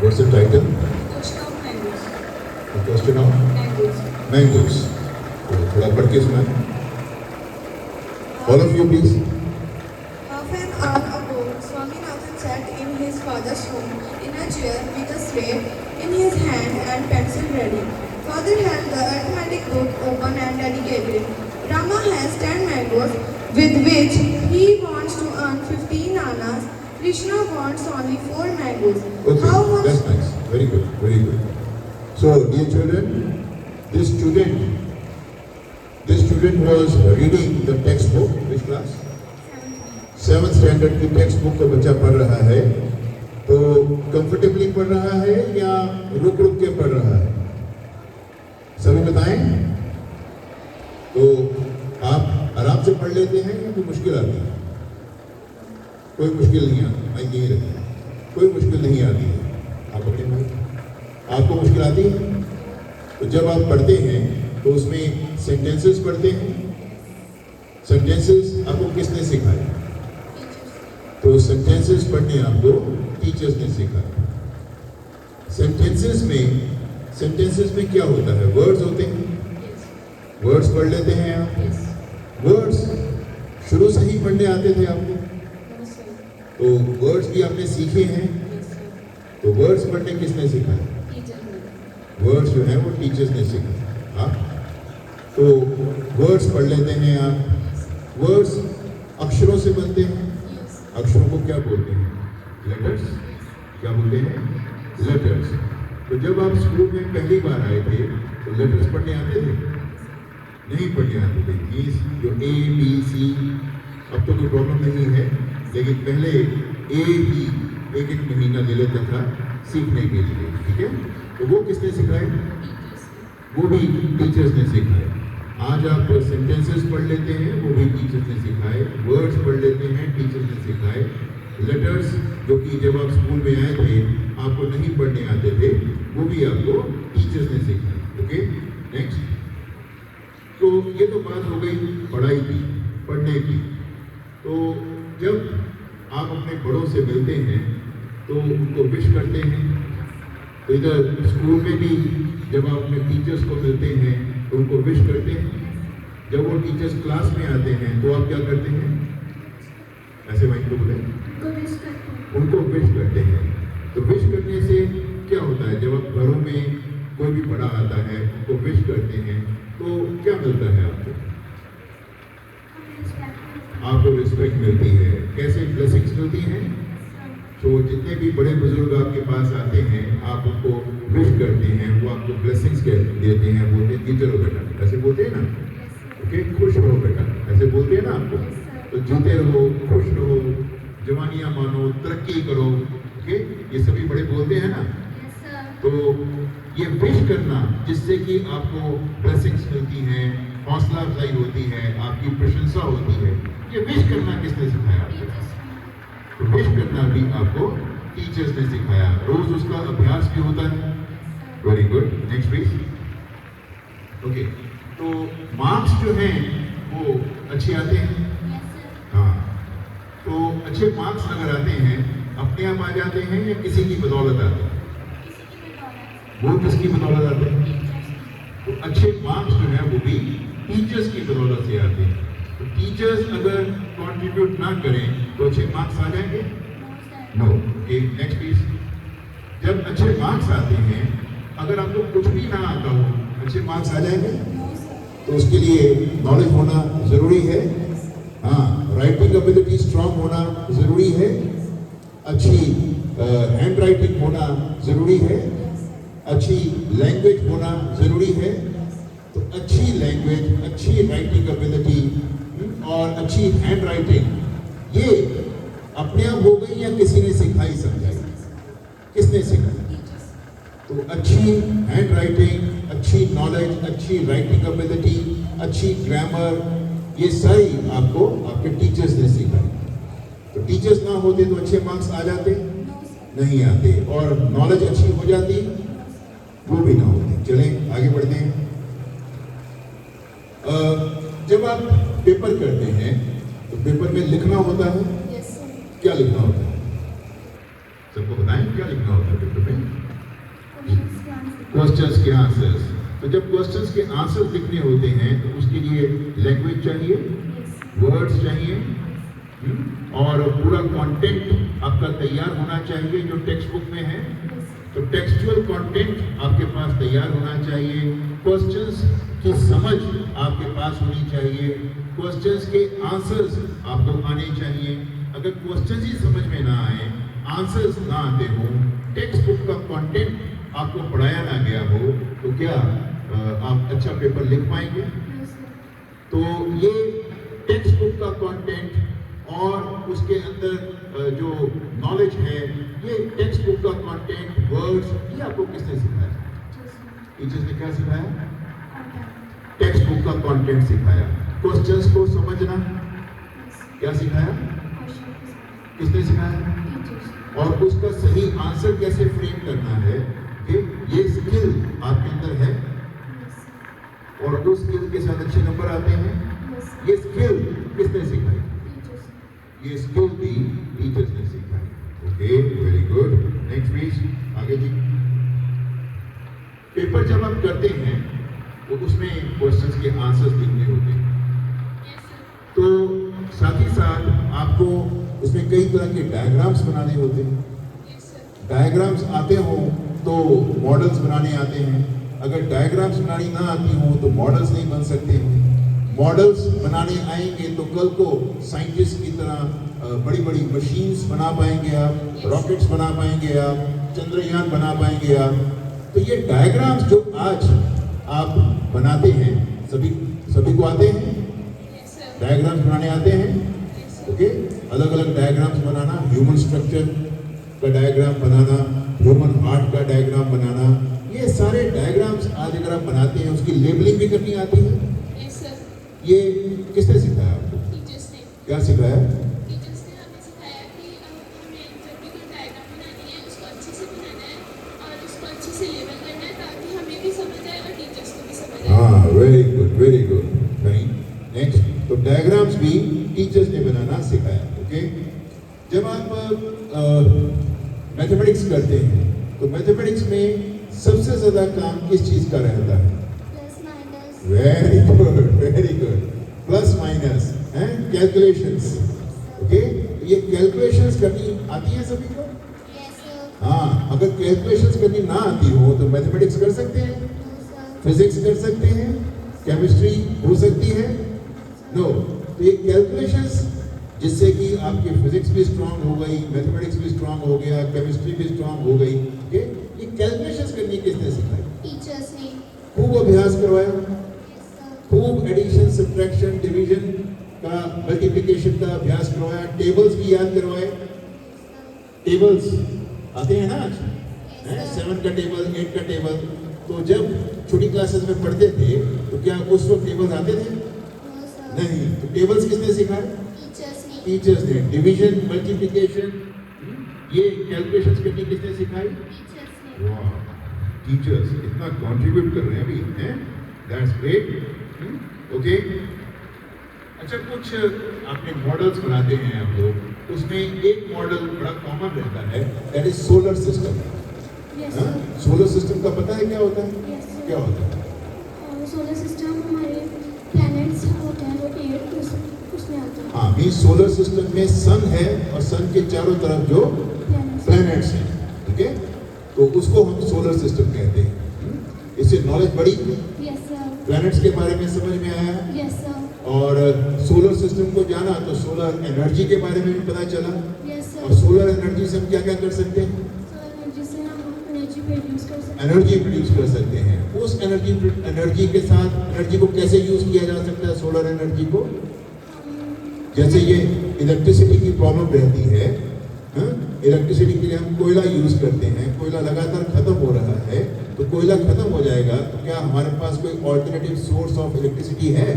What's the title? Question of mangoes. The question of Mangoes. mangoes. तो थोड़ा पढ़ के सुनाएं. All of you please. Half an hour ago, Swaminathan sat in his father's room in a chair with a slate in his hand and pencil ready. Father had the arithmetic book open and dedicated. Rama has 10 mangoes with which he wants to earn 15 annas. Krishna wants only 4 mangoes. Okay, How much? that's nice. Very good, very good. So, dear children, this student was reading the textbook. Which class? 7th standard की text book का बच्चा पढ़ रहा है. तो comfortably पढ़ रहा है या रुक रुक के पढ़ रहा है? सभी बताएं. तो आप आराम से पढ़ लेते हैं या कोई मुश्किल आती है? कोई मुश्किल नहीं आती. माइक यही रखिए. कोई मुश्किल नहीं आती है. आप पकड़े माइक. आपको मुश्किल आती है? तो जब आप पढ़ते हैं तो उसमें सेंटेंसेस पढ़ते हैं. सेंटेंसेस आपको किसने सिखाए? तो सेंटेंसेस पढ़ने आपको टीचर्स ने सिखाया. सेंटेंसेस में क्या होता है? वर्ड्स होते हैं. वर्ड्स पढ़ लेते हैं आप. वर्ड्स शुरू से ही पढ़ने आते थे आपको? तो वर्ड्स भी आपने सीखे हैं. तो वर्ड्स पढ़ने किसने सिखाया? वर्ड्स जो है वो टीचर्स ने सिखाया. हाँ, तो वर्ड्स पढ़ लेते हैं आप. वर्ड्स अक्षरों से बनते हैं. अक्षरों को क्या बोलते हैं? लेटर्स. क्या बोलते हैं? लेटर्स. तो जब आप स्कूल में पहली बार आए थे तो लेटर्स पढ़ने आते थे? नहीं पढ़ने आते थे. जो A, B, C, अब तो कोई प्रॉब्लम नहीं है, लेकिन पहले A ही एक महीना ले लेता था सीखने के लिए. ठीक है. तो वो किसने सिखाए? वो भी टीचर्स ने सिखाए. आज आप सेंटेंसेस पढ़ लेते हैं, वो भी टीचर्स ने सिखाए. वर्ड्स पढ़ लेते हैं, टीचर्स ने सिखाए. लेटर्स जो कि जब आप स्कूल में आए थे आपको नहीं पढ़ने आते थे, वो भी आपको टीचर्स ने सिखाए. Okay, next. तो ये तो बात हो गई पढ़ाई की, पढ़ने की. तो जब आप अपने बड़ों से मिलते हैं तो उनको विश करते हैं. तो इधर स्कूल में भी जब आप अपने टीचर्स को मिलते हैं तो उनको विश करते हैं. जब वो टीचर्स क्लास में आते हैं तो आप क्या करते हैं? ऐसे माइक को बोले. उनको विश करते हैं. तो विश करने से क्या होता है? जब आप घरों में कोई भी बड़ा आता है उनको विश करते हैं तो क्या मिलता है आपको? आपको रिस्पेक्ट मिलती है. कैसे ब्लेसिंग्स मिलती हैं? तो जितने भी बड़े बुजुर्ग आपके पास आते हैं आप उनको विश करते हैं, वो आपको ब्लेसिंग्स देते हैं. बोलते हैं जीते रहो बेटा. ऐसे बोलते हैं ना. ओके, खुश रहो बेटा. ऐसे बोलते हैं ना आपको. तो जीते रहो, खुश रहो, जवानियां मानो, तरक्की करो. ओके, ये सभी बड़े बोलते हैं ना. तो ये विश करना जिससे कि आपको ब्लेसिंग्स मिलती हैं, हौसला अफजाई होती है, आपकी प्रशंसा होती है, ये विश करना किसने सिखाया आपको? तो विश करना भी आपको टीचर्स ने सिखाया. रोज उसका अभ्यास भी होता है. Very good. Next please. Okay, तो मार्क्स जो हैं वो अच्छे आते हैं. हाँ, तो अच्छे मार्क्स अगर आते हैं अपने आप आ जाते हैं या किसी की बदौलत आते हैं? वो किसकी बदौलत आते हैं? तो अच्छे मार्क्स जो है वो भी टीचर्स की बदौलत से आते हैं. तो टीचर्स अगर कंट्रीब्यूट ना करें तो अच्छे मार्क्स आ जाएंगे? नो. Next please. जब अच्छे मार्क्स आते हैं, अगर आपको कुछ भी ना आता हो, अच्छे मार्क्स आ जाएंगे? तो उसके लिए नॉलेज होना जरूरी है. हाँ, राइटिंग एबिलिटी स्ट्रांग होना जरूरी है. अच्छी हैंड राइटिंग होना जरूरी है. अच्छी लैंग्वेज होना जरूरी है. तो अच्छी लैंग्वेज, अच्छी राइटिंग एबिलिटी और अच्छी हैंड राइटिंग ये अपने आप हो गई या किसी ने सिखाई समझाई? किसने सिखाई? तो अच्छी हैंड राइटिंग, अच्छी नॉलेज, अच्छी राइटिंग एबिलिटी, अच्छी ग्रामर, ये सारी आपको आपके टीचर्स ने सिखाई. तो टीचर्स ना होते तो अच्छे मार्क्स आ जाते? नहीं आते. और नॉलेज अच्छी हो जाती? वो भी ना होती. चलें आगे बढ़ते हैं. जब आप पेपर करते हैं तो पेपर में लिखना होता है। Yes, sir. क्या लिखना होता है? सबको बताएं क्या लिखना होता है पेपर में? क्वेश्चंस के आंसर्स। तो जब क्वेश्चंस के आंसर्स लिखने होते हैं तो उसके लिए लैंग्वेज चाहिए, वर्ड्स चाहिए, और पूरा कंटेंट आपका तैयार होना चाहिए जो टेक्स्ट बुक में है। तो टेक्सचुअल कंटेंट आपके पास तैयार होना चाहिए, क्वेश्चंस की समझ आपके पास होनी चाहिए, क्वेश्चंस के आंसर्स आपको आने चाहिए। अगर क्वेश्चंस ही समझ में ना आए, आंसर्स ना आते हो, टेक्स्ट बुक का कंटेंट आपको पढ़ाया ना गया हो, तो क्या आप अच्छा पेपर लिख पाएंगे? तो ये टेक्स्ट बुक का कंटेंट और उसके अंदर जो नॉलेज है, ये टेक्स्ट बुक का कंटेंट, वर्ड्स, ये आपको किसने सिखाया? टीचर्स ने क्या सिखाया? टेक्स्ट बुक का कंटेंट सिखाया। क्वेश्चंस को समझना क्या सिखाया? किसने सिखाया? और उसका सही आंसर कैसे फ्रेम करना है, ये स्किल आपके अंदर है, और उस स्किल के साथ अच्छे नंबर आते हैं। ये स्किल किसने सिखाई? ये स्किल भी टीचर्स ने सिखाई। Okay, very good. Next please, आगे जी। पेपर जब आप करते हैं तो उसमें क्वेश्चंस के आंसर्स लिखने होते हैं, तो साथ ही साथ आपको उसमें कई तरह के डायग्राम्स बनाने होते हैं। डायग्राम्स आते हो तो मॉडल्स बनाने आते हैं, अगर डायग्राम्स बनानी ना आती हो तो मॉडल्स नहीं बन सकते हैं। मॉडल्स बनाने आएंगे तो कल को साइंटिस्ट की तरह बड़ी बड़ी मशीन्स बना पाएंगे आप, रॉकेट्स बना पाएंगे आप, चंद्रयान बना पाएंगे आप। तो ये डायग्राम्स जो आज आप बनाते हैं, सभी को आते हैं? डायग्राम्स बनाने आते हैं? ओके, अलग अलग डायग्राम्स बनाना, ह्यूमन स्ट्रक्चर का डायग्राम बनाना, ह्यूमन हार्ट का डायग्राम बनाना, ये सारे डायग्राम्स आज अगर आप बनाते हैं उसकी लेबलिंग भी करनी आती है। Yes, sir. ये किसने सिखाया आपको? Teachers ने क्या सिखाया? टीचर्स ने हमें सिखाया कि हमें जब भी कोई डायग्राम बनानी है उसको अच्छे से बनाना है और उसको अच्छे से लेबल करना है ताकि हमें भी समझ आए और टीचर्स को भी समझ आए। हाँ, very good, very good. Fine. Next, तो डायग्राम्स भी टीचर्स ने बनाना सिखाया। ओके, जब आप मैथमेटिक्स करते हैं तो मैथमेटिक्स में सबसे ज्यादा काम किस चीज का रहता है? Plus minus. Very good, very good. Plus minus हैं, कैलकुलेशंस। ओके, ये कैलकुलेशंस करनी आती है सभी को? Yes, sir. हाँ, अगर कैलकुलेशंस करनी ना आती हो तो मैथमेटिक्स कर सकते हैं? No, sir. फिजिक्स कर सकते हैं? केमिस्ट्री हो सकती है? नो। तो ये कैलकुलेशंस जिससे कि आपकी फिजिक्स भी स्ट्रांग हो गई, मैथमेटिक्स भी स्ट्रांग हो गया, केमिस्ट्री भी स्ट्रांग हो गई। ओके, ये कैलकुलेशंस करनी किसने सिखाई? टीचर्स ने। खूब अभ्यास करवाया, Yes, sir. खूब एडिशन, सब्ट्रैक्शन, डिवीजन का, मल्टीप्लिकेशन का अभ्यास करवाया, टेबल्स भी याद करवाए। टेबल्स आते हैं ना आज, हैं? 7 का टेबल, 8 का टेबल। तो जब छोटी क्लासेस में पढ़ते थे तो क्या उस वक्त टेबल्स आते थे? No, sir. नहीं। तो टेबल्स किसने सिखाए? टीचर्स ने। टीचर्स ने। डिवीजन, मल्टीप्लिकेशन, ये कैलकुलेशंस करनी किसने सिखाई? टीचर्स ने। वाह, टीचर्स इतना कंट्रीब्यूट कर रहे हैं अभी, हैं? That's great. ओके, अच्छा, कुछ आपने मॉडल्स बनाते हैं आप लोग, उसमें एक मॉडल बड़ा कॉमन रहता है, that is solar system. Yes, sir. Solar system का पता है क्या होता है? Yes, sir. क्या होता है? सोलर सिस्टम हमारे प्लैनेट्स होते हैं जो पेड़ उसमें आते हैं। हाँ, मीन सोलर सिस्टम में सन है और सन के चारों तरफ जो प्लैनेट्स हैं, ठीक है, तो उसको हम सोलर सिस्टम कहते हैं। इससे नॉलेज बढ़ी, Yes, sir. प्लैनेट्स के बारे में समझ में आया, Yes, sir. और सोलर सिस्टम को जाना तो सोलर एनर्जी के बारे में भी पता चला। Yes, sir. और सोलर एनर्जी से हम क्या क्या कर सकते हैं? सोलर एनर्जी से हम एनर्जी प्रोड्यूस कर सकते हैं। एनर्जी प्रोड्यूस कर सकते हैं। उस एनर्जी के साथ एनर्जी को कैसे यूज किया जा सकता है? सोलर एनर्जी को, जैसे ये इलेक्ट्रिसिटी की प्रॉब्लम रहती है, इलेक्ट्रिसिटी के लिए हम कोयला यूज करते हैं, कोयला लगातार खत्म हो रहा है, तो कोयला खत्म हो जाएगा तो क्या हमारे पास कोई ऑल्टरनेटिव सोर्स ऑफ इलेक्ट्रिसिटी है?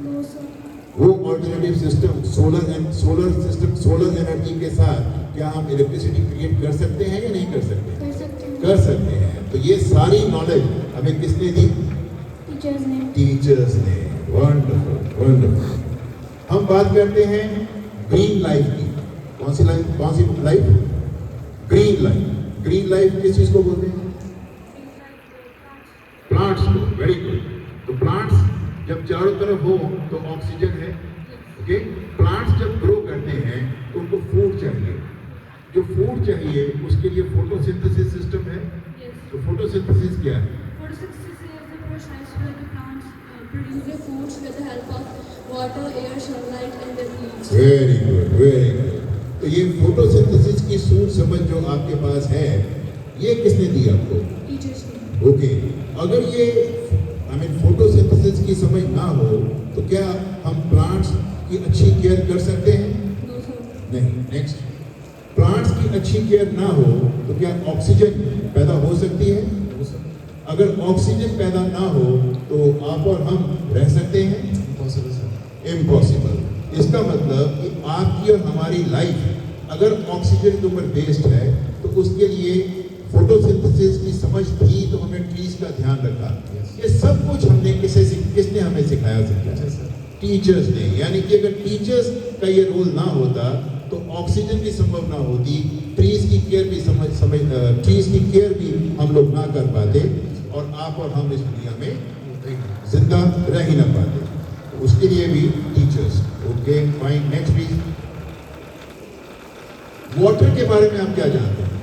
No, sir. वो alternative system solar system, solar energy के साथ क्या हम इलेक्ट्रिसिटी क्रिएट कर सकते हैं या नहीं कर सकते? कर सकते हैं। कर सकते हैं। तो ये सारी नॉलेज हमें किसने दी? टीचर्स ने। टीचर्स ने। Wonderful wonderful. हम बात करते हैं ग्रीन लाइफ की। कौन सी life? Green life. Green life किस चीज को बोलते हैं? प्लांट्स को। Very good. तो प्लांट्स जब चारों तरफ हो तो ऑक्सीजन है। ओके। प्लांट्स जब ग्रो करते हैं तो उनको फूड चाहिए। जो फूड चाहिए उसके लिए फोटोसिंथेसिस सिस्टम है। तो फोटोसिंथेसिस क्या है? Photosynthesis is the process where the plants produce their foods with the help of water, air, sunlight and their leaves. Very good very good. तो ये फोटोसिंथेसिस की सूझ समझ जो आपके पास है, ये किसने दी आपको? Teachers ने. ओके। अगर ये फोटोसिंथेसिस की समझ ना हो तो क्या हम प्लांट्स की अच्छी केयर कर सकते हैं? No sir. नहीं। नेक्स्ट। प्लांट्स की अच्छी केयर ना हो तो क्या ऑक्सीजन पैदा हो सकती है? अगर ऑक्सीजन पैदा ना हो तो आप और हम रह सकते हैं? इम्पॉसिबल। इसका मतलब कि आपकी और हमारी लाइफ अगर ऑक्सीजन के ऊपर बेस्ड है तो उसके लिए फोटोसिंथेसिस की समझ थी तो हमें ट्रीज का ध्यान रखा। ये सब कुछ हमने किसने हमें सिखाया? टीचर्स ने। यानी कि अगर टीचर्स का ये रोल ना होता तो ऑक्सीजन की संभव ना होती, ट्रीज की केयर भी ट्रीज की केयर भी हम लोग ना कर पाते और आप और हम इस दुनिया में जिंदा रह ही ना पाते। तो उसके लिए भी teachers. Okay fine. Next please. Water के बारे में आप क्या जानते हैं?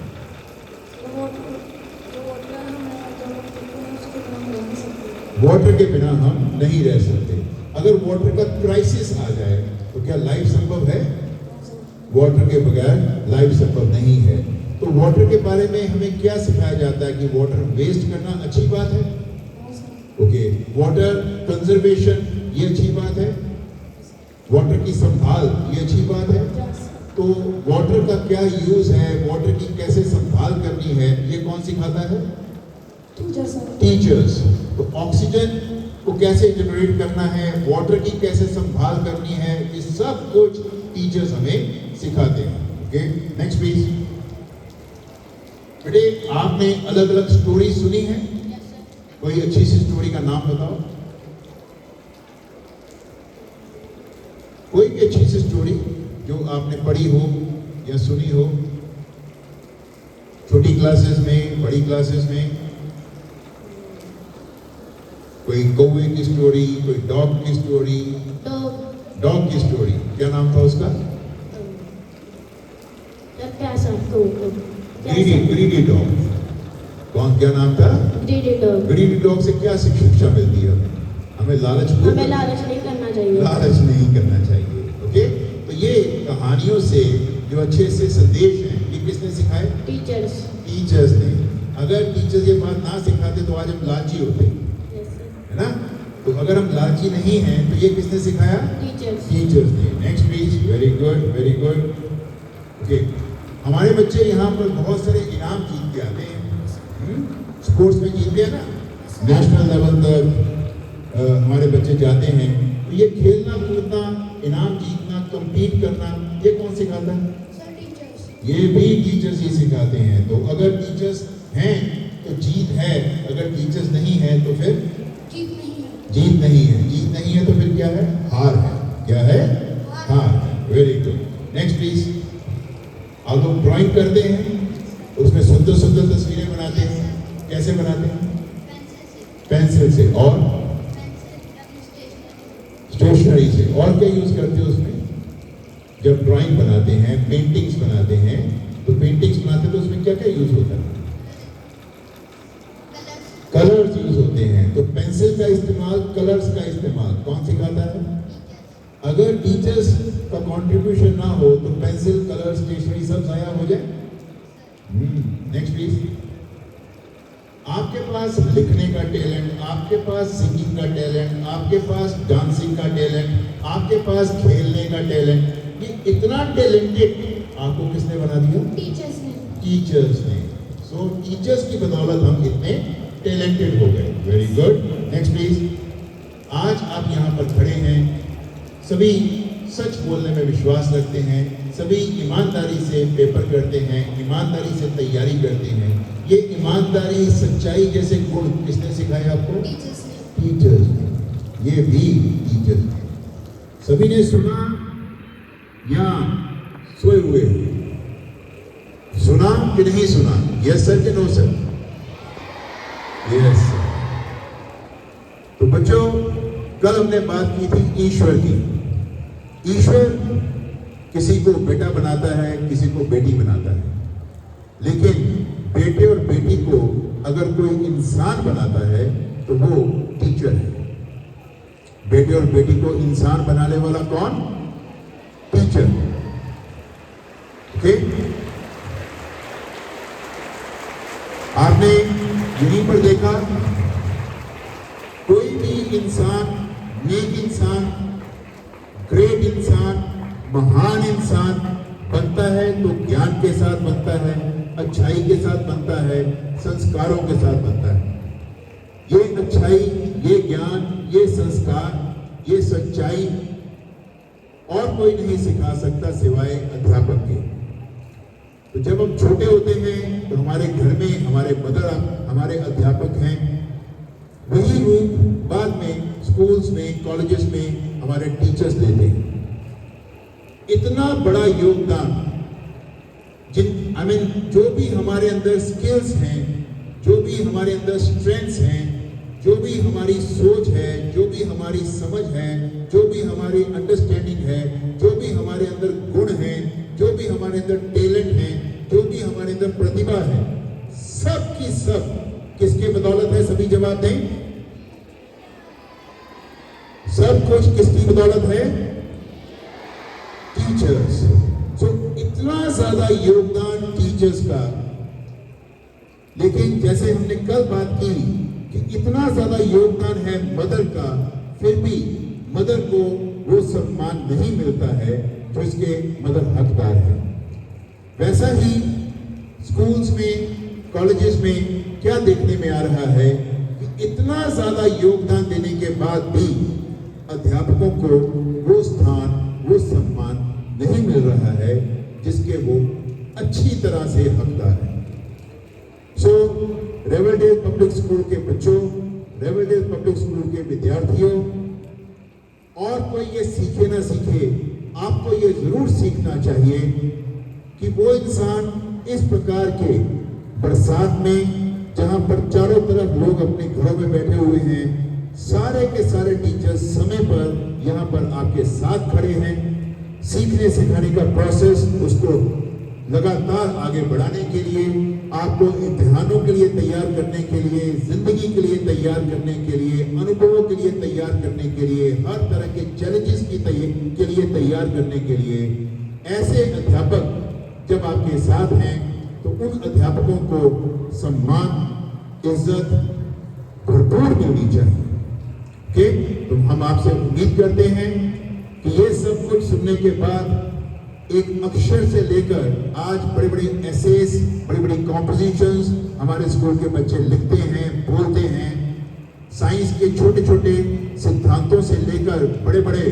वाटर के बिना हम नहीं रह सकते। अगर वाटर का क्राइसिस आ जाए तो क्या लाइफ संभव है? वाटर के बगैर लाइफ संभव नहीं है। तो वाटर के बारे में हमें क्या सिखाया जाता है कि वाटर वेस्ट करना अच्छी बात है? ओके। वाटर कंजर्वेशन ये अच्छी बात है। वाटर की संभाल ये अच्छी बात है। तो वाटर का क्या यूज है, वाटर की कैसे संभाल करनी है, ये कौन सिखाता है? टीचर्स। तो ऑक्सीजन को कैसे जनरेट करना है, वाटर की कैसे संभाल करनी है, ये सब कुछ टीचर्स हमें सिखाते हैं। Okay next please. बेटे आपने अलग अलग स्टोरी सुनी है? कोई अच्छी सी स्टोरी का नाम बताओ। कोई भी अच्छी सी स्टोरी जो आपने पढ़ी हो या सुनी हो, छोटी क्लासेस में, बड़ी क्लासेस में। कोई कौवे की स्टोरी, कोई डॉग की स्टोरी। डॉग की स्टोरी क्या नाम था उसका? Greedy dog. कौन, क्या नाम था? ग्रीडी डॉग से क्या शिक्षा मिलती है हमें? लालच नहीं करना चाहिए। लालच नहीं करना चाहिए। ओके। तो ये कहानियों से जो अच्छे से संदेश हैं ये किसने सिखाए? टीचर्स ने। अगर टीचर्स ये बात ना सिखाते तो आज हम लालची होते, है ना? तो अगर हम लालची नहीं हैं तो ये किसने सिखाया? टीचर्स ने। Next please. Very good very good. Okay. हमारे बच्चे यहाँ पर बहुत सारे इनाम जीत के आते हैं। स्पोर्ट्स में जीतते हैं ना, नेशनल लेवल तक हमारे बच्चे जाते हैं। तो ये खेलना कूदना, इनाम जीतना, compete करना, ये कौन सिखाता है? ये भी टीचर्स ही सिखाते हैं। तो अगर टीचर्स हैं तो जीत है, अगर टीचर्स नहीं है तो फिर जीत नहीं है। जीत नहीं है तो फिर क्या है? हार है। क्या है? हार। Very good. Next please. आप लोग ड्राइंग करते हैं, उसमें सुंदर सुंदर तस्वीरें बनाते हैं। कैसे बनाते हैं? पेंसिल से और स्टेशनरी से। और क्या यूज करते हो उसमें? जब ड्राइंग बनाते हैं, पेंटिंग्स बनाते हैं, तो पेंटिंग्स बनाते तो उसमें क्या क्या यूज होता है? कलर्स यूज होते हैं। तो पेंसिल का इस्तेमाल, कलर्स का इस्तेमाल कौन सिखाता है? अगर टीचर्स का कंट्रीब्यूशन ना हो तो पेंसिल, कलर, स्टेशनरी सब जाया हो जाए। Next please. आपके पास लिखने का टैलेंट, आपके पास सिंगिंग का टैलेंट, आपके पास डांसिंग का टैलेंट, आपके पास खेलने का टैलेंट, ये इतना टैलेंटेड आपको किसने बना दिया? टीचर्स ने। सो टीचर्स की बदौलत हम इतने टैलेंटेड हो गए। Very good. Next please. आज आप यहाँ पर खड़े हैं, सभी सच बोलने में विश्वास रखते हैं, सभी ईमानदारी से पेपर करते हैं, ईमानदारी से तैयारी करते हैं। ये ईमानदारी, सच्चाई जैसे गुण किसने सिखाए आपको? टीचर्स ने। ये भी टीचर्स हैं। सभी ने सुना या सोए हुए हैं? सुना कि नहीं सुना? यस सर कि नो सर? Yes sir. तो बच्चों, कल हमने बात की थी ईश्वर की। ईश्वर किसी को बेटा बनाता है, किसी को बेटी बनाता है, लेकिन बेटे और बेटी को अगर कोई इंसान बनाता है तो वो टीचर है। बेटे और बेटी को इंसान बनाने वाला कौन? टीचर। ओके? आपने यहीं पर देखा, कोई भी इंसान, नेक इंसान, ग्रेट इंसान, महान इंसान बनता है तो ज्ञान के साथ बनता है, अच्छाई के साथ बनता है, संस्कारों के साथ बनता है। ये अच्छाई, ये ज्ञान, ये संस्कार, ये सच्चाई और कोई नहीं सिखा सकता सिवाय अध्यापक के। तो जब हम छोटे होते हैं तो हमारे घर में हमारे मदर, हमारे अध्यापक हैं। वही रूप बाद में स्कूल्स में, कॉलेजेस में हमारे टीचर्स देते हैं। इतना बड़ा योगदान जो भी हमारे अंदर स्किल्स हैं, जो भी हमारे अंदर स्ट्रेंथ्स हैं, जो भी हमारी सोच है, जो भी हमारी समझ है, जो भी हमारी अंडरस्टैंडिंग है, जो भी हमारे अंदर गुण हैं, जो भी हमारे अंदर टैलेंट है, जो भी हमारे अंदर प्रतिभा है, सब की सब किसके बदौलत है? सभी जवाब दें। सब कुछ किसकी बदौलत है? टीचर्स। सो इतना ज्यादा योगदान टीचर्स का। लेकिन जैसे हमने कल बात की कि इतना ज्यादा योगदान है मदर का, फिर भी मदर को वो सम्मान नहीं मिलता है जो इसके मदर हकदार है। वैसा ही स्कूल्स में, कॉलेजेस में क्या देखने में आ रहा है कि इतना ज्यादा योगदान देने के बाद भी अध्यापकों को वो स्थान, वो सम्मान नहीं मिल रहा है जिसके वो अच्छी तरह से हकदार है। सो रेवलडेल पब्लिक स्कूल के बच्चों, रेवलडेल पब्लिक स्कूल के विद्यार्थियों, और कोई ये सीखे ना सीखे, आपको ये जरूर सीखना चाहिए कि वो इंसान इस प्रकार के बरसात में, जहां पर चारों तरफ लोग अपने घरों में बैठे हुए हैं, सारे के सारे टीचर्स समय पर यहाँ पर आपके साथ खड़े हैं। सीखने सिखाने का प्रोसेस, उसको लगातार आगे बढ़ाने के लिए, आपको इम्तिहानों के लिए तैयार करने के लिए, जिंदगी के लिए तैयार करने के लिए, अनुभवों के लिए तैयार करने के लिए, हर तरह के चैलेंजेस के लिए तैयार करने के लिए, ऐसे अध्यापक जब आपके साथ हैं तो उन अध्यापकों को सम्मान, इज्जत भरपूर मिलनी चाहिए। ओके? तो हम आपसे उम्मीद करते हैं कि ये सब कुछ सुनने के बाद एक अक्षर से लेकर आज बड़े बड़े एसेस, बड़ी बड़ी कॉम्पोजिशंस हमारे स्कूल के बच्चे लिखते हैं, बोलते हैं। साइंस के छोटे छोटे सिद्धांतों से लेकर बड़े बड़े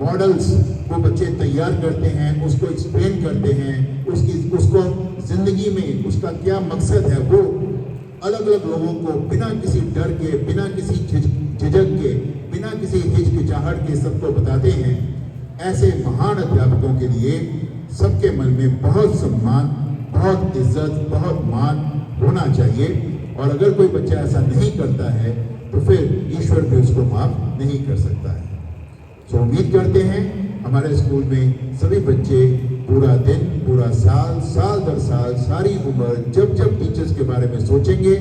मॉडल्स वो बच्चे तैयार करते हैं, उसको एक्सप्लेन करते हैं, उसको जिंदगी में उसका क्या मकसद है वो अलग अलग लोगों को बिना किसी डर के, बिना किसी झिझक के, बिना किसी हिचकिचाहट के सबको बताते हैं। ऐसे महान अध्यापकों के लिए सबके मन में बहुत सम्मान, बहुत इज्जत, बहुत मान होना चाहिए। और अगर कोई बच्चा ऐसा नहीं करता है तो फिर ईश्वर भी उसको माफ नहीं कर सकता है। तो उम्मीद करते हैं हमारे स्कूल में सभी बच्चे पूरा दिन, पूरा साल, साल दर साल, सारी उम्र जब जब टीचर्स के बारे में सोचेंगे,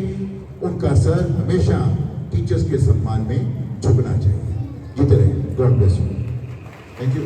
उनका सर हमेशा टीचर्स के सम्मान में झुकना चाहिए। जीते रहे। God bless you. Thank you.